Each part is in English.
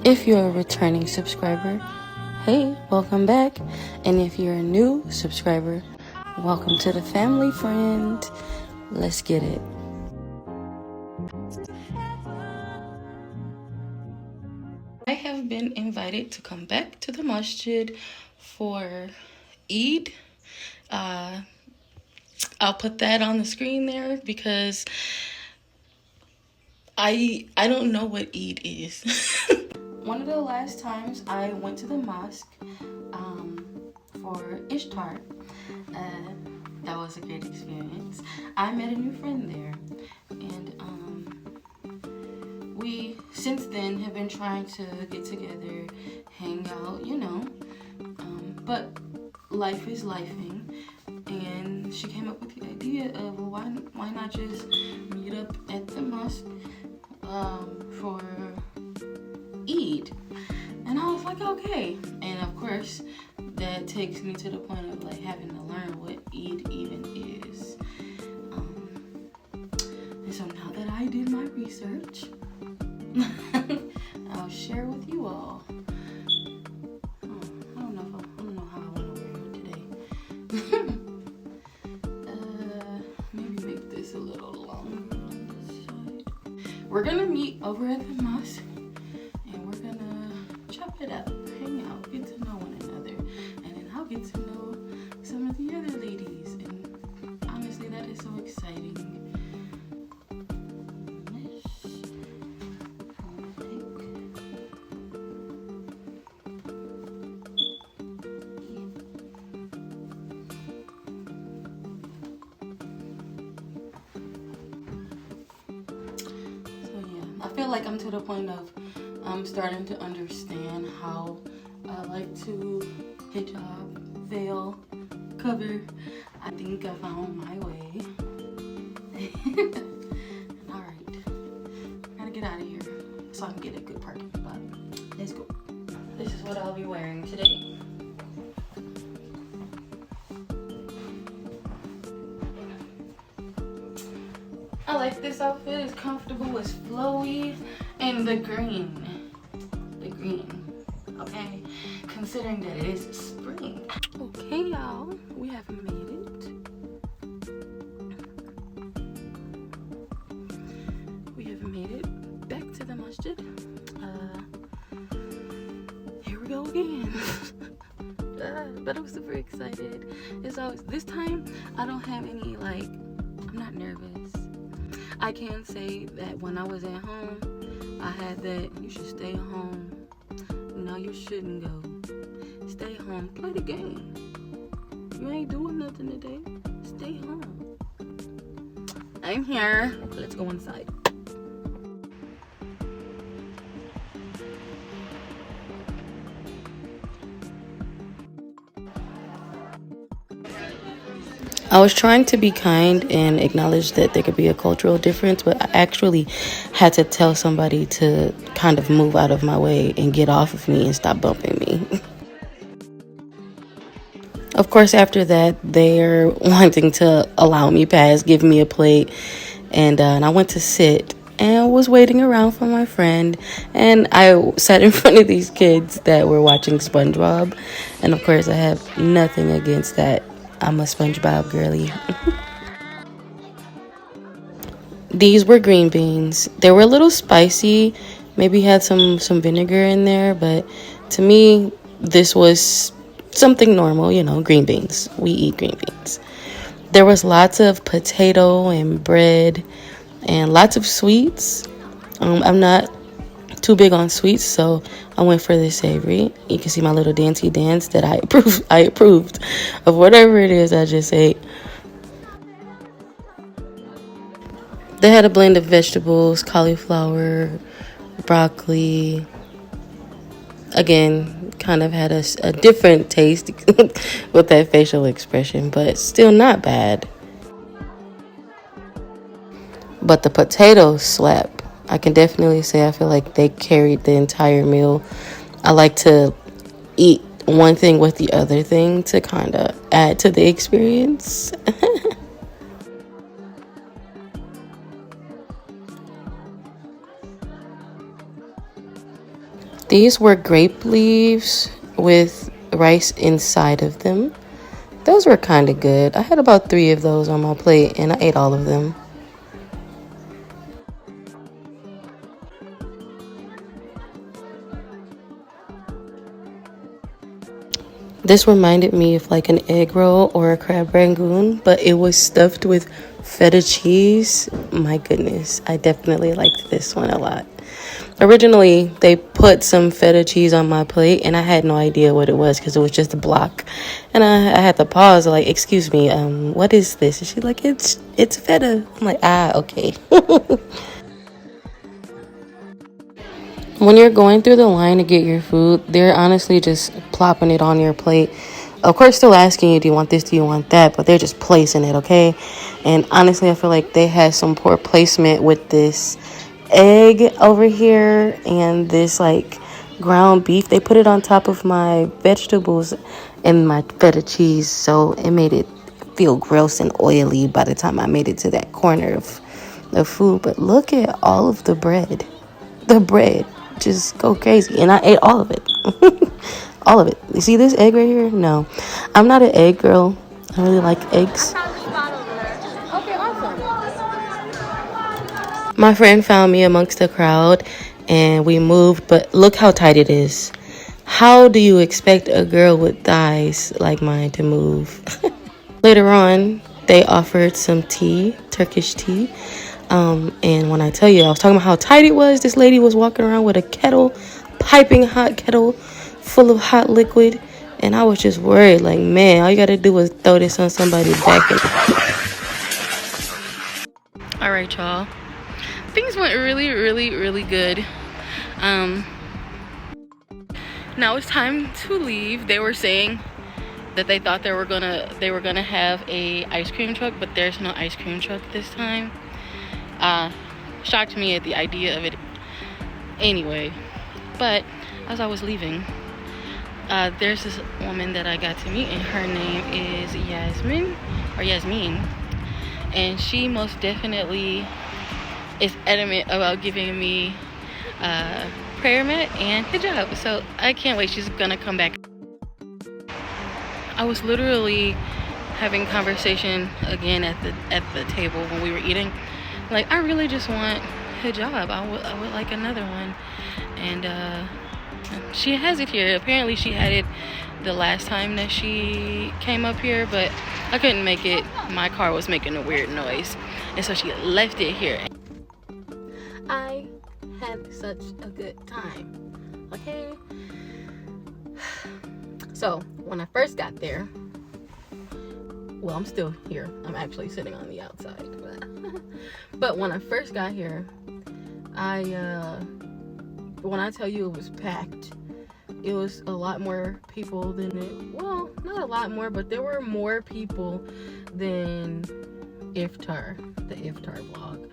If you're a returning subscriber, hey, welcome back. And if you're a new subscriber, welcome to the family, friend. Let's get it. I have been invited to come back to the masjid for Eid. I'll put that on the screen there because I don't know what Eid is. One of the last times I went to the mosque for Ishtar, that was a great experience. I met a new friend there, and we since then have been trying to get together, hang out, but life is lifing, and she came up with the idea of why not just meet up at the mosque for Eid. And I was like, okay. And of course, that takes me to the point of like having to learn what Eid even is. And so now that I did my research, I'll share with you all. I don't know how I want to wear it today. Maybe make this a little longer on this side. We're gonna meet over at the mosque, and we're gonna chop it up, hang out, get to know one another, and then I'll get to know some of the other ladies. And honestly, that is so exciting. I feel like I'm to the point of I'm starting to understand how I like to hijab, veil, cover. I think I found my way. Alright, I gotta get out of here so I can get a good parking spot. Let's go. This is what I'll be wearing today. I like this outfit. It's comfortable, it's flowy, and the green, okay? Considering that it is spring. Okay, y'all, we have made it. We have made it back to the masjid. Here we go again. But I'm super excited. As always, this time I don't have any, I'm not nervous. I can say that when I was at home, I had that you should stay home. No, you shouldn't go. Stay home. Play the game. You ain't doing nothing today. Stay home. I'm here. Let's go inside. I was trying to be kind and acknowledge that there could be a cultural difference, but I actually had to tell somebody to kind of move out of my way and get off of me and stop bumping me. Of course, after that, they're wanting to allow me past, give me a plate, and I went to sit and was waiting around for my friend, and I sat in front of these kids that were watching SpongeBob, and of course, I have nothing against that. I'm a SpongeBob girly. These were green beans. They were a little spicy, maybe had some vinegar in there, but to me, this was something normal, green beans. We eat green beans. There was lots of potato and bread and lots of sweets. I'm not too big on sweets, so I went for the savory. You can see my little dancey dance that I approved of whatever it is I just ate. They had a blend of vegetables, cauliflower, broccoli. Again, kind of had a different taste with that facial expression, but still not bad. But the potatoes slap. I can definitely say I feel like they carried the entire meal. I like to eat one thing with the other thing to kind of add to the experience. These were grape leaves with rice inside of them. Those were kind of good. I had about 3 of those on my plate and I ate all of them. This reminded me of like an egg roll or a crab rangoon, but it was stuffed with feta cheese. My goodness, I definitely liked this one a lot. Originally, they put some feta cheese on my plate, and I had no idea what it was because it was just a block. And I had to pause, like, "Excuse me, what is this?" And she's like, "It's feta." I'm like, "Ah, okay." When you're going through the line to get your food, they're honestly just plopping it on your plate. Of course, still asking you, "Do you want this? Do you want that?" But they're just placing it, okay? And honestly, I feel like they had some poor placement with this egg over here and this like ground beef. They put it on top of my vegetables and my feta cheese, so it made it feel gross and oily by the time I made it to that corner of food. But look at all of the bread. The bread just go crazy, and I ate all of it. All of it. You see this egg right here? No, I'm not an egg girl. I really like eggs. Okay, awesome. My friend found me amongst the crowd and we moved, but look how tight it is. How do you expect a girl with thighs like mine to move? Later on, they offered some tea, Turkish tea. And when I tell you, I was talking about how tight it was, this lady was walking around with a kettle, piping hot kettle full of hot liquid. And I was just worried, like, man, all you gotta do is throw this on somebody's back. All right, y'all. Things went really, really, really good. Now it's time to leave. They were saying that they thought they were gonna have a ice cream truck, but there's no ice cream truck this time. Shocked me at the idea of it anyway. But as I was leaving, there's this woman that I got to meet, and her name is Yasmin, and she most definitely is adamant about giving me prayer mat and hijab. So I can't wait. She's gonna come back. I was literally having conversation again at the table when we were eating. Like, I really just want hijab. I would like another one. And she has it here. Apparently she had it the last time that she came up here, but I couldn't make it. My car was making a weird noise, and so she left it here. I had such a good time. Okay. So when I first got there, well, I'm still here. I'm actually sitting on the outside. But when I first got here, when I tell you it was packed, it was a lot more people than well, not a lot more, but there were more people than the Iftar vlog.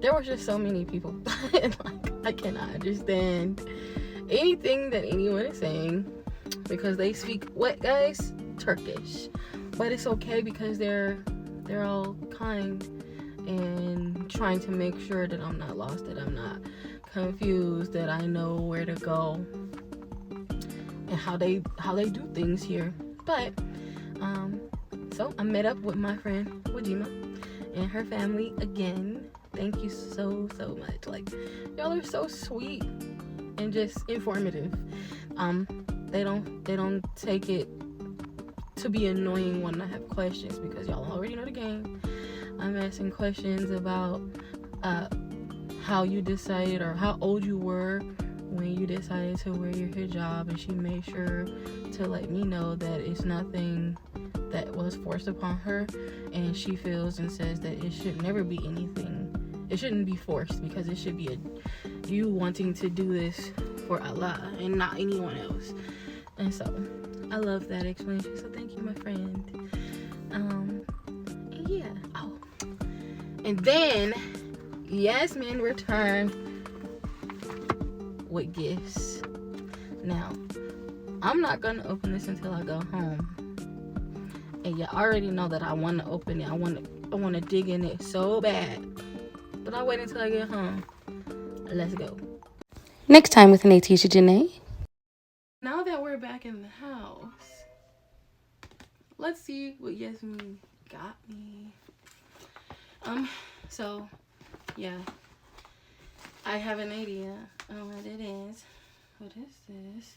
There was just so many people. Like, I cannot understand anything that anyone is saying because they speak what, guys? Turkish. But it's okay because they're all kind and trying to make sure that I'm not lost, that I'm not confused, that I know where to go and how they do things here. But so I met up with my friend Wajima and her family again. Thank you so much. Like, y'all are so sweet and just informative. They don't take it to be annoying when I have questions because y'all already know the game. I'm asking questions about how you decided or how old you were when you decided to wear your hijab, and she made sure to let me know that it's nothing that was forced upon her, and she feels and says that it should never be anything. It shouldn't be forced because it should be you wanting to do this for Allah and not anyone else. And so I love that explanation. So thank you, my friend. Yeah. Oh. And then Yasmin returned with gifts. Now, I'm not gonna open this until I go home. And you already know that I want to open it. I want to dig in it so bad. But I'll wait until I get home. Let's go. Next time with an teacher Janae. Now that we're back in the house, let's see what Yasmin got me. So yeah, I have an idea on what it is. What is this?